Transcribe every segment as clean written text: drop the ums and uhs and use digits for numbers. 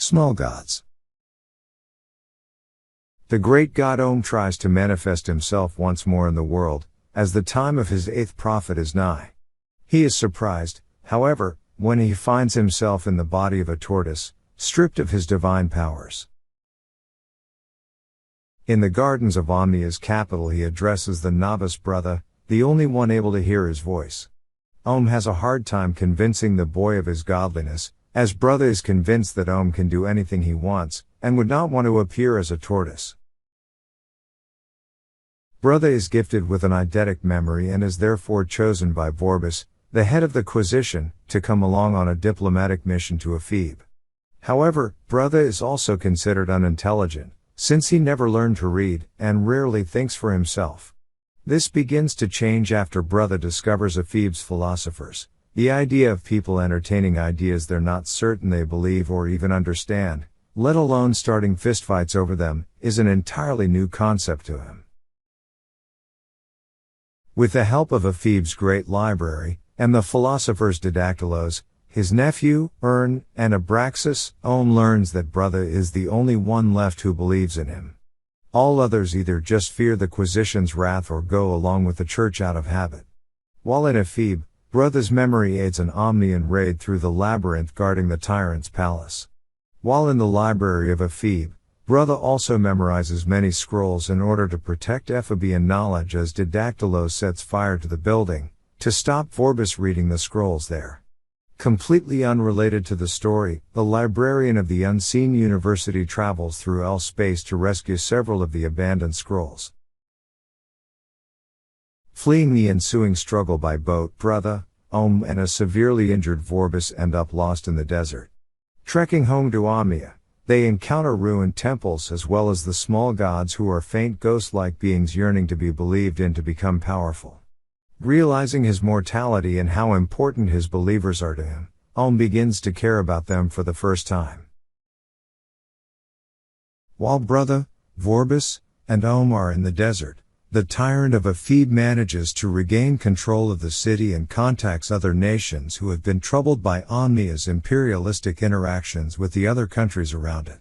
Small gods. The great god Om tries to manifest himself once more in the world, as the time of his 8th prophet is nigh. He is surprised, however, when he finds himself in the body of a tortoise, stripped of his divine powers. In the gardens of Omnia's capital he addresses the novice Brotha, the only one able to hear his voice. Om has a hard time convincing the boy of his godliness, as Brotha is convinced that Om can do anything he wants, and would not want to appear as a tortoise. Brotha is gifted with an eidetic memory and is therefore chosen by Vorbis, the head of the Quisition, to come along on a diplomatic mission to Ephebe. However, Brotha is also considered unintelligent, since he never learned to read, and rarely thinks for himself. This begins to change after Brotha discovers Ephebe's philosophers. The idea of people entertaining ideas they're not certain they believe or even understand, let alone starting fistfights over them, is an entirely new concept to him. With the help of Ephebe's great library, and the philosophers Didactylos, his nephew, Ern, and Abraxas, Om learns that Brotha is the only one left who believes in him. All others either just fear the Quisition's wrath or go along with the church out of habit. While in Ephebe, Brotha's memory aids an Omnian raid through the labyrinth guarding the tyrant's palace. While in the library of Ephebe, Brotha also memorizes many scrolls in order to protect Ephebean knowledge as Didactylos sets fire to the building, to stop Vorbis reading the scrolls there. Completely unrelated to the story, the librarian of the Unseen University travels through L-space to rescue several of the abandoned scrolls. Fleeing the ensuing struggle by boat, Brotha, Om and a severely injured Vorbis end up lost in the desert. Trekking home to Omnia, they encounter ruined temples as well as the small gods who are faint ghost-like beings yearning to be believed in to become powerful. Realizing his mortality and how important his believers are to him, Om begins to care about them for the first time. While Brotha, Vorbis, and Om are in the desert, the tyrant of Ephebe manages to regain control of the city and contacts other nations who have been troubled by Omnia's imperialistic interactions with the other countries around it.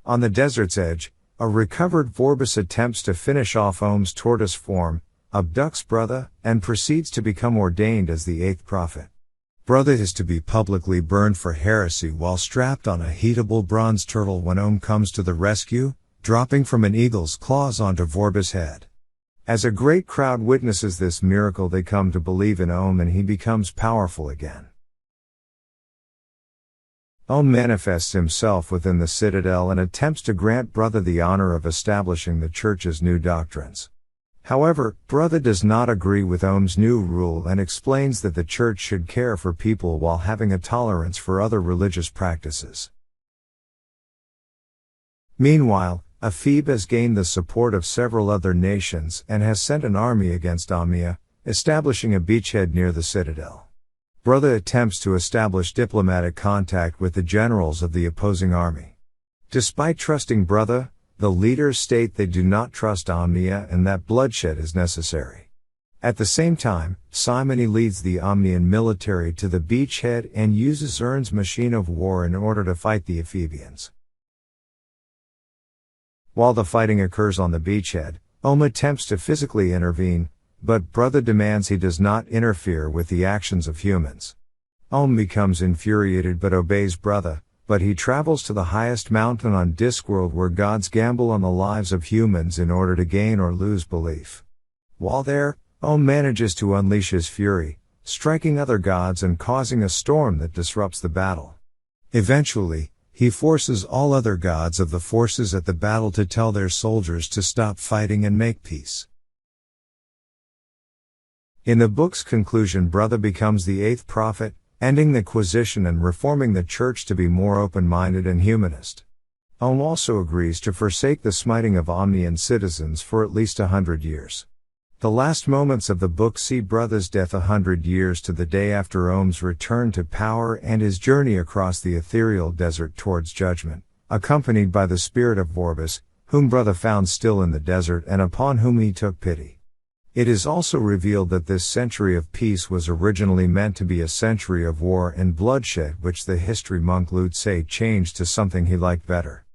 On the desert's edge, a recovered Vorbis attempts to finish off Om's tortoise form, abducts Brotha, and proceeds to become ordained as the 8th prophet. Brotha is to be publicly burned for heresy while strapped on a heatable bronze turtle when Om comes to the rescue, dropping from an eagle's claws onto Vorbis' head. As a great crowd witnesses this miracle, they come to believe in Om and he becomes powerful again. Om manifests himself within the citadel and attempts to grant Brotha the honor of establishing the church's new doctrines. However, Brotha does not agree with Om's new rule and explains that the church should care for people while having a tolerance for other religious practices. Meanwhile, Ephebe has gained the support of several other nations and has sent an army against Omnia, establishing a beachhead near the citadel. Brotha attempts to establish diplomatic contact with the generals of the opposing army. Despite trusting Brotha, the leaders state they do not trust Omnia and that bloodshed is necessary. At the same time, Simony leads the Omnian military to the beachhead and uses Ern's machine of war in order to fight the Ephebians. While the fighting occurs on the beachhead, Om attempts to physically intervene, but Brotha demands he does not interfere with the actions of humans. Om becomes infuriated but obeys Brotha, but he travels to the highest mountain on Discworld where gods gamble on the lives of humans in order to gain or lose belief. While there, Om manages to unleash his fury, striking other gods and causing a storm that disrupts the battle. Eventually, he forces all other gods of the forces at the battle to tell their soldiers to stop fighting and make peace. In the book's conclusion, Brotha becomes the 8th prophet, ending the Quisition and reforming the church to be more open-minded and humanist. Om also agrees to forsake the smiting of Omnian citizens for at least 100 years. The last moments of the book see Brotha's death 100 years to the day after Om's return to power and his journey across the ethereal desert towards judgment, accompanied by the spirit of Vorbis, whom Brotha found still in the desert and upon whom he took pity. It is also revealed that this century of peace was originally meant to be a century of war and bloodshed, which the history monk Lu Tse changed to something he liked better.